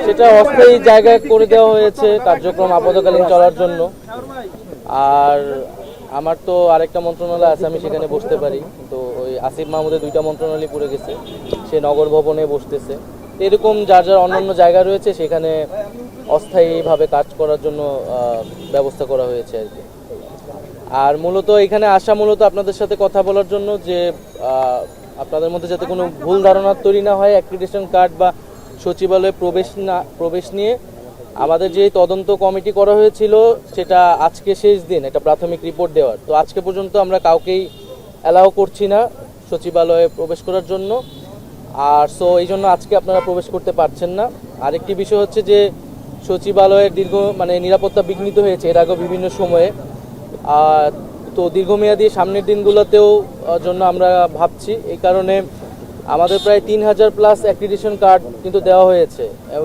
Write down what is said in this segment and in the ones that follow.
সেটা অস্থায়ী জায়গায় করে দেওয়া হয়েছে কার্যক্রম আপাতকালীন চলার জন্য। আর আমার তো আরেকটা মন্ত্রণালয় আছে, আমি সেখানে বসতে পারি, কিন্তু ওই আসিফ মাহমুদের 2টা মন্ত্রণালয় পড়ে গেছে, সে নগর ভবনে বসতেছে। এরকম যার যার অন্যান্য জায়গা রয়েছে সেখানে অস্থায়ীভাবে কাজ করার জন্য ব্যবস্থা করা হয়েছে আর কি। আর মূলত এখানে আসা মূলত আপনাদের সাথে কথা বলার জন্য, যে আপনাদের মধ্যে যাতে কোনো ভুল ধারণা তৈরি না হয়, অ্যাক্রিডিটেশন কার্ড বা সচিবালয়ে প্রবেশ নিয়ে আমাদের যে তদন্ত কমিটি করা হয়েছিল সেটা আজকে শেষ দিন একটা প্রাথমিক রিপোর্ট দেওয়ার। তো আজকে পর্যন্ত আমরা কাউকেই অ্যালাউ করছি না সচিবালয়ে প্রবেশ করার জন্য। আর সো এই জন্য আজকে আপনারা প্রবেশ করতে পারছেন না। আরেকটি বিষয় হচ্ছে যে সচিবালয়ের নিরাপত্তা বিঘ্নিত হয়েছে এর আগে বিভিন্ন সময়ে। তো দীর্ঘমেয়াদী সামনের দিনগুলোতেও জন্য আমরা ভাবছি, এই কারণে আমাদের প্রায় 3000+ অ্যাক্রিডিটেশন কার্ড কিন্তু দেওয়া হয়েছে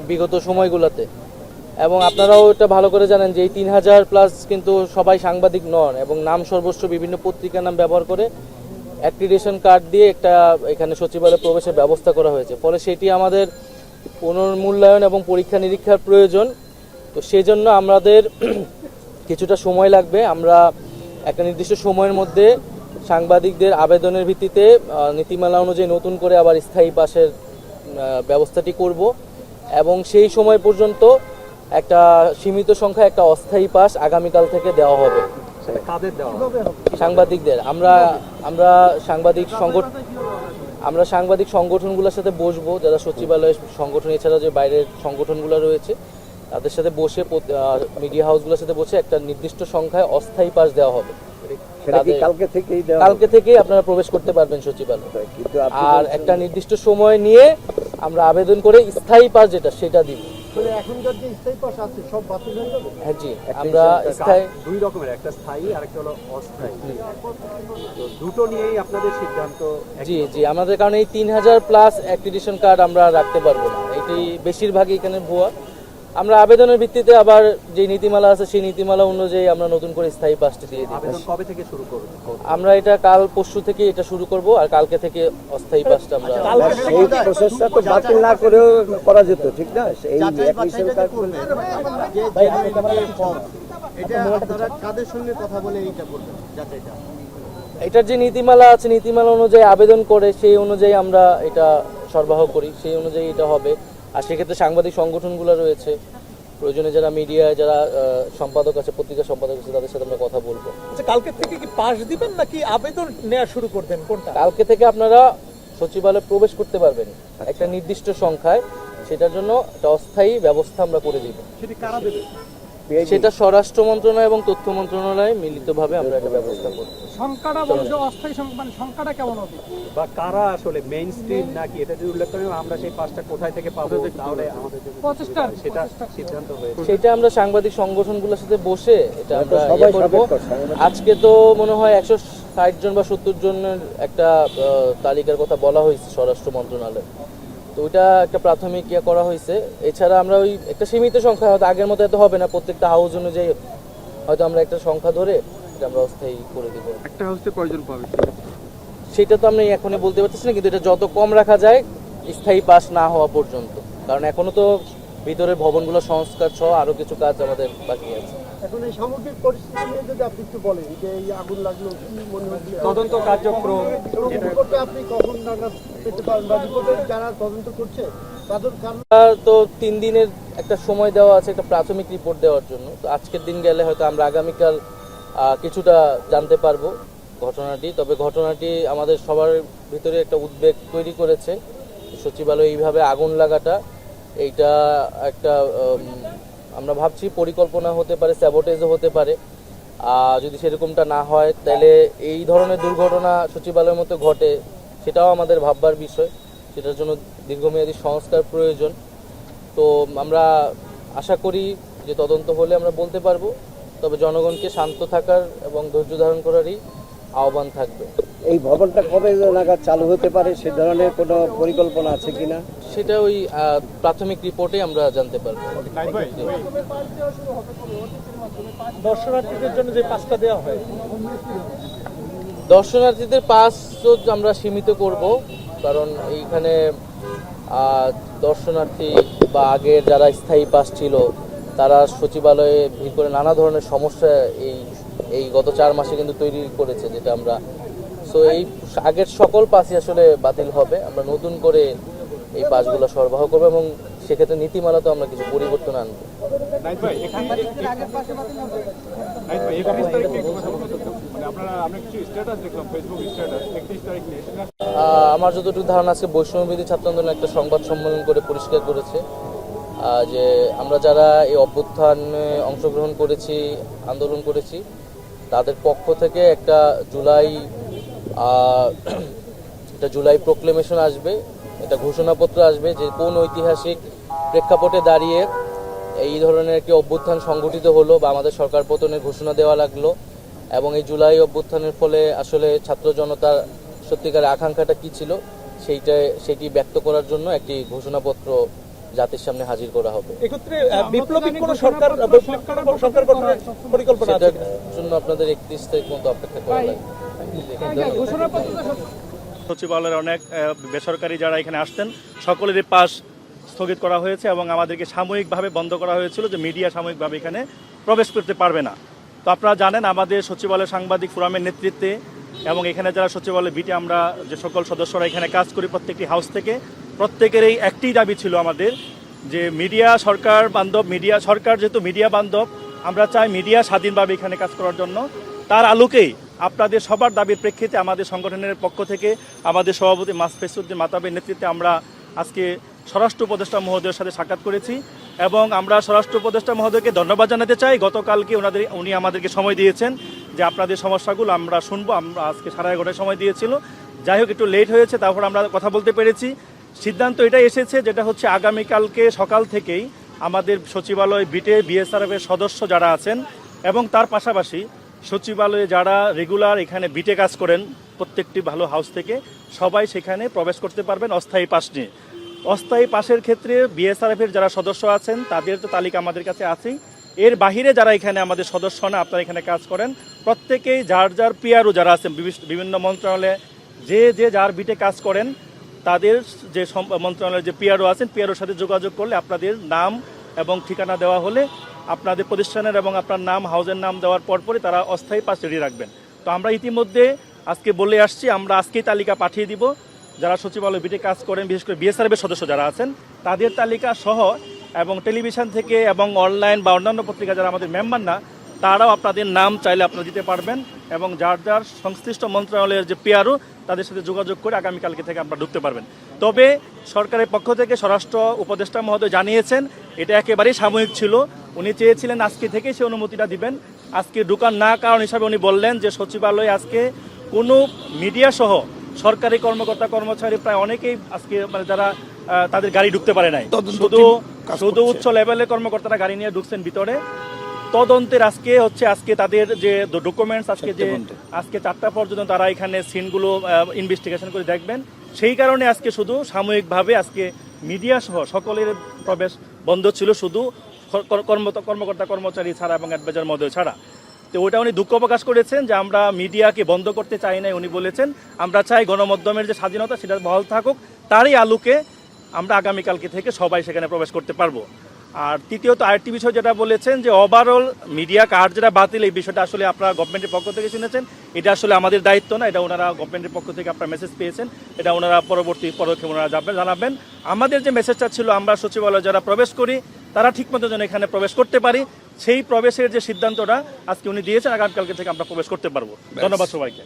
বিগত সময়গুলোতে। এবং আপনারাও এটা ভালো করে জানেন যে এই 3000+ কিন্তু সবাই সাংবাদিক নন, এবং নাম সর্বস্ব বিভিন্ন পত্রিকার নাম ব্যবহার করে অ্যাক্রিডিটেশন কার্ড দিয়ে একটা এখানে সচিবালয়ে প্রবেশের ব্যবস্থা করা হয়েছে। ফলে সেটি আমাদের পুনর্মূল্যায়ন এবং পরীক্ষা নিরীক্ষার প্রয়োজন। তো সেই জন্য আমাদের কিছুটা সময় লাগবে। আমরা একটা নির্দিষ্ট সময়ের মধ্যে সাংবাদিকদের আবেদনের ভিত্তিতে নীতিমালা অনুযায়ী নতুন করে আবার স্থায়ী পাসের ব্যবস্থাটি করব, এবং সেই সময় পর্যন্ত একটা সীমিত সংখ্যা একটা অস্থায়ী পাস আগামীকাল থেকে দেওয়া হবে। সাংবাদিকদের আমরা সাংবাদিক সংগঠনগুলোর সাথে বসবো, যারা সচিবালয়ের সংগঠন এছাড়া যে বাইরের সংগঠনগুলো রয়েছে তাদের সাথে বসে, মিডিয়া হাউসগুলোর সাথে বসে একটা নির্দিষ্ট সংখ্যায় অস্থায়ী পাস দেওয়া হবে। কালকে থেকেই আপনারা প্রবেশ করতে পারবেন সচিবালয়। আর একটা নির্দিষ্ট সময় নিয়ে আমরা আবেদন করে স্থায়ী পাস যেটা সেটা দিব। এখনকার যে স্থায়ী পাস আছে সব বাতিল হয়ে যাবে? হ্যাঁ জি, আমরা স্থায়ী 2 রকমের, একটা স্থায়ী আর একটা হলো অস্থায়ী। তো দুটো নিয়েই আপনাদের সিদ্ধান্ত? জি, আমাদের কারণে এই 3000+ অ্যাক্রিডিটেশন কার্ড আমরা রাখতে পারবো না, এটি বেশিরভাগই এখানে ভুয়া। আমরা আবেদনের ভিত্তিতে আবার যে নীতিমালা আছে সেই নীতিমালা অনুযায়ী আমরা নতুন করে স্থায়ী পাসটি দিয়ে দিই। আবেদন কবে থেকে শুরু করব? আমরা এটা কাল পরশু থেকে এটা শুরু করব, আর কালকে থেকে অস্থায়ী পাসটা আমরা এই প্রসেসটা তো বাতিল না করেও করা যেত, ঠিক না? এই অ্যাপ্লিকেশন কার্ড এটা আপনারা কাদের সঙ্গে কথা বলে এইটা করবেন যাচাইটা? এটার যে নীতিমালা আছে নীতিমালা অনুযায়ী আবেদন করে সেই অনুযায়ী আমরা এটা সরবরাহ করি, সেই অনুযায়ী এটা হবে। আর সেক্ষেত্রে সাংবাদিক সংগঠনগুলো রয়েছে, প্রয়োজনে যারা মিডিয়ায় যারা সম্পাদক আছে, পত্রিকা সম্পাদক আছে, তাদের সাথে আমরা কথা বলবো। আচ্ছা, কালকে থেকে কি পাস দিবেন নাকি আবেদন নেওয়া শুরু করবেন, কোনটা? কালকে থেকে আপনারা সচিবালয়ে প্রবেশ করতে পারবেন একটা নির্দিষ্ট সংখ্যায়, সেটার জন্য একটা অস্থায়ী ব্যবস্থা আমরা করে দিব। সেটি কারা দেবে? সেটা স্বরাষ্ট্র মন্ত্রণালয় এবং তথ্য মন্ত্রণালয় মিলিতভাবে আমরা একটা ব্যবস্থা করব। সংখ্যাটা বলতে অস্থায়ী সংখ্যাটা কেমন হবে, বা কারা আসলে মেইন স্ট্রিম নাকি, এটা যদি উল্লেখ করেন আমরা সেই পাসটা কোথায় থেকে পাবো, তাহলে আমাদের সেটা সিদ্ধান্ত হয়েছে। সেটা আমরা সাংবাদিক সংগঠনগুলোর সাথে বসে এটা আমরা করব। আজকে তো মনে হয় 160 জন বা 70 জনের একটা তালিকার কথা বলা হয়েছে স্বরাষ্ট্র মন্ত্রণালয়। তো ওইটা একটা প্রাথমিক করা হয়েছে। এছাড়া আমরা ওই একটা সীমিত সংখ্যা, হয়তো আগের মতো এত হবে না, প্রত্যেকটা হাউস অনুযায়ী হয়তো আমরা একটা সংখ্যা ধরে এটা আমরা অস্থায়ী করে দেবো। একটা হাউসে কয়জন পাবে সেটা তো আমি এখনই বলতে পারতেছি না, কিন্তু এটা যত কম রাখা যায় স্থায়ী পাস না হওয়া পর্যন্ত, কারণ এখনো তো ভিতরের ভবনগুলো সংস্কার সহ আরো কিছু কাজ আমাদের বাকি আছে। এখন এই সামগ্রিক পরিস্থিতি নিয়ে যদি আপনি একটু বলেন, যে এই আগুন লাগলো কি মনে হচ্ছে, তদন্ত কার্যক্রম রিপোর্টে আপনি কখন নাগাদ পেতে পারেন, বা রিপোর্টে যারা তদন্ত করছে তাদের কারণ? তো 3 দিনের একটা সময় দেওয়া আছে একটা প্রাথমিক রিপোর্ট দেওয়ার জন্য। তো আজকের দিন গেলে হয়তো আমরা আগামীকাল কিছুটা জানতে পারবো ঘটনাটি। তবে ঘটনাটি আমাদের সবার ভিতরে একটা উদ্বেগ তৈরি করেছে। সচিবালয়ে এইভাবে আগুন লাগাটা, এইটা একটা আমরা ভাবছি পরিকল্পনা হতে পারে, স্যাবোটেজও হতে পারে। যদি সেরকমটা না হয় তাহলে এই ধরনের দুর্ঘটনা সচিবালয়ের মতো ঘটে, সেটাও আমাদের ভাববার বিষয়। সেটার জন্য দীর্ঘমেয়াদী সংস্কার প্রয়োজন। তো আমরা আশা করি যে তদন্ত হলে আমরা বলতে পারবো, তবে জনগণকে শান্ত থাকার এবং ধৈর্য ধারণ করারই আহ্বান থাকবে। এই ভবনটা কবে নাগাদ চালু হতে পারে সে ধরনের কোনো পরিকল্পনা আছে কিনা? সেটা ওই প্রাথমিক রিপোর্টে আমরা জানতে পারবো। দর্শনার্থীদের জন্য যে পাসটা দেওয়া হয়, দর্শনার্থীদের পাস তো আমরা সীমিত করব, কারণ এইখানে দর্শনার্থী বা আগের যারা স্থায়ী পাস ছিল তারা সচিবালয়ে ভিড় করে নানা ধরনের সমস্যা এই গত 4 মাসে কিন্তু তৈরি করেছে, যেটা আমরা এই আগের সকল পাসই আসলে বাতিল হবে। আমরা নতুন করে এই পাসগুলো সরবরাহ করবো এবং সেক্ষেত্রে নীতিমালাতেও আমরা কিছু পরিবর্তন আনবো। নাইত ভাই, এখানে নাইত ভাই, 31 তারিখে একটু কথা বলতে চাই। মানে আমরা কিছু স্ট্যাটাস দেখলাম, ফেসবুক স্ট্যাটাস 31 তারিখ নিয়ে। আমার যতটুকু ধারণা, আজকে বৈষম্যবিরোধী ছাত্র আন্দোলন একটা সংবাদ সম্মেলন করে পরিষ্কার করেছে যে আমরা যারা এই অভ্যুত্থানে অংশগ্রহণ করেছি, আন্দোলন করেছি, তাদের পক্ষ থেকে একটা জুলাই প্রোক্লেমেশন আসবে, একটা ঘোষণাপত্র আসবে যে কোন ঐতিহাসিক প্রেক্ষাপটে দাঁড়িয়ে এই ধরনের একটি অভ্যুত্থান সংগঠিত হলো বা আমাদের সরকার পতনের ঘোষণা দেওয়া লাগলো, এবং এই জুলাই অভ্যুত্থানের ফলে আসলে ছাত্র জনতার সত্যিকার আকাঙ্ক্ষাটা কি ছিল সেটি ব্যক্ত করার জন্য একটি ঘোষণাপত্র জাতির সামনে হাজির করা হবে। এক্ষেত্রে বিপ্লবী কোন সরকার গঠনের পরিকল্পনা আছে সেটার জন্য আপনাদের 31 তারিখ পর্যন্ত অপেক্ষা করা লাগবে। সচিবালয়ের অনেক বেসরকারি যারা এখানে আসতেন সকলেরই পাস স্থগিত করা হয়েছে এবং আমাদেরকে সাময়িকভাবে বন্ধ করা হয়েছিল যে মিডিয়া সাময়িকভাবে এখানে প্রবেশ করতে পারবে না। তো আপনারা জানেন আমাদের সচিবালয় সাংবাদিক ফোরামের নেতৃত্বে এবং এখানে যারা সচিবালয় বিটে আমরা যে সকল সদস্যরা এখানে কাজ করি প্রত্যেকটি হাউস থেকে, প্রত্যেকেরই একটি দাবি ছিল আমাদের যে মিডিয়া সরকার বান্ধব, মিডিয়া সরকার যেহেতু মিডিয়া বান্ধব, আমরা চাই মিডিয়া স্বাধীনভাবে এখানে কাজ করার জন্য। তার আলোকেই আপনাদের সবার দাবির প্রেক্ষিতে আমাদের সংগঠনের পক্ষ থেকে আমাদের সভাপতি মাসফেসুদ্দিন মাতাবের নেতৃত্বে আমরা আজকে স্বরাষ্ট্র উপদেষ্টা মহোদয়ের সাথে সাক্ষাৎ করেছি এবং আমরা স্বরাষ্ট্র উপদেষ্টা মহোদয়কে ধন্যবাদ জানাতে চাই। গতকালকে উনি আমাদেরকে সময় দিয়েছেন যে আপনাদের সমস্যাগুলো আমরা শুনবো। আমরা আজকে 11:30 সময় দিয়েছিল, যাই হোক একটু লেট হয়েছে, তারপর আমরা কথা বলতে পেরেছি। সিদ্ধান্ত এটাই এসেছে যেটা হচ্ছে আগামীকালকে সকাল থেকেই আমাদের সচিবালয় বিটে বিএসআরএফের সদস্য যারা আছেন এবং তার পাশাপাশি সচিবালয়ে যারা রেগুলার এখানে বিটে কাজ করেন প্রত্যেকটি ভালো হাউস থেকে সবাই সেখানে প্রবেশ করতে পারবেন অস্থায়ী পাস নিয়ে। অস্থায়ী পাসের ক্ষেত্রে বিএসআরএফের যারা সদস্য আছেন তাদের তো তালিকা আমাদের কাছে আছেই, এর বাহিরে যারা এখানে আমাদের সদস্য না আপনারা এখানে কাজ করেন প্রত্যেকেই যার পিআরও যারা আছেন বিভিন্ন মন্ত্রণালয়ে যে যার বিটে কাজ করেন তাদের যে মন্ত্রণালয়ের যে পিআরও আছেন পিআরওর সাথে যোগাযোগ করলে আপনাদের নাম এবং ঠিকানা দেওয়া হলে আপনাদের প্রতিষ্ঠানের এবং আপনার নাম হাউজের নাম দেওয়ার পরপরই তারা অস্থায়ী পাস রেডি রাখবেন। তো আমরা ইতিমধ্যে আজকে বলে আসছি, আমরা আজকেই তালিকা পাঠিয়ে দিব যারা সচিবালয় বিটে কাজ করেন, বিশেষ করে বিএসআরএফের সদস্য যারা আছেন তাদের তালিকা সহ, এবং টেলিভিশন থেকে এবং অনলাইন বা অন্যান্য পত্রিকা যারা আমাদের মেম্বার না তারাও আপনাদের নাম চাইলে আপনারা দিতে পারবেন এবং যার সংশ্লিষ্ট মন্ত্রণালয়ের যে পিআরও তাদের সাথে যোগাযোগ করে আগামীকালকে থেকে আপনারা ঢুকতে পারবেন। তবে সরকারের পক্ষ থেকে স্বরাষ্ট্র উপদেষ্টা মহোদয় জানিয়েছেন এটা একেবারেই সাময়িক ছিল, উনি চেয়েছিলেন আজকে থেকেই সেই অনুমতিটা দিবেন। আজকে ঢুকার না কারণ হিসাবে উনি বললেন যে সচিবালয়ে আজকে কোনো মিডিয়া সহ সরকারি কর্মকর্তা কর্মচারী প্রায় অনেকেই আজকে মানে যারা তাদের গাড়ি ঢুকতে পারে নাই, শুধু উচ্চ লেভেলের কর্মকর্তারা গাড়ি নিয়ে ঢুকছেন ভিতরে। তদন্তের আজকে তাদের যে ডকুমেন্টস আজকে 4টা পর্যন্ত তারা এখানে সিনগুলো ইনভেস্টিগেশন করে দেখবেন। সেই কারণে আজকে শুধু সাময়িকভাবে আজকে মিডিয়া সহ সকলের প্রবেশ বন্ধ ছিল, শুধু কর্মকর্তা কর্মচারী ছাড়া এবং অ্যাডভাইজার মহোদয় ছাড়া। তো ওটা উনি দুঃখ প্রকাশ করেছেন যে আমরা মিডিয়াকে বন্ধ করতে চাই নাই, উনি বলেছেন আমরা চাই গণমাধ্যমের যে স্বাধীনতা সেটা বহাল থাকুক, তারই আলোকে আমরা আগামীকালকে থেকে সবাই সেখানে প্রবেশ করতে পারবো। আর তৃতীয়ত আরেকটি বিষয় যেটা বলেছেন যে ওভারঅল মিডিয়া কার্ড যেটা বাতিল, এই বিষয়টা আসলে আপনারা গভর্নমেন্টের পক্ষ থেকে শুনেছেন, এটা আসলে আমাদের দায়িত্ব না, এটা ওনারা গভর্নমেন্টের পক্ষ থেকে আপনারা মেসেজ পেয়েছেন, এটা ওনারা পরবর্তী পদক্ষেপ ওনারা জানাবেন। আমাদের যে মেসেজটা ছিল আমরা সচিবালয়ে যারা প্রবেশ করি তারা ঠিকমতো যেন এখানে প্রবেশ করতে পারি, সেই প্রবেশের যে সিদ্ধান্তটা আজকে উনি দিয়েছেন আগামীকালকে থেকে আমরা প্রবেশ করতে পারবো। ধন্যবাদ সবাইকে।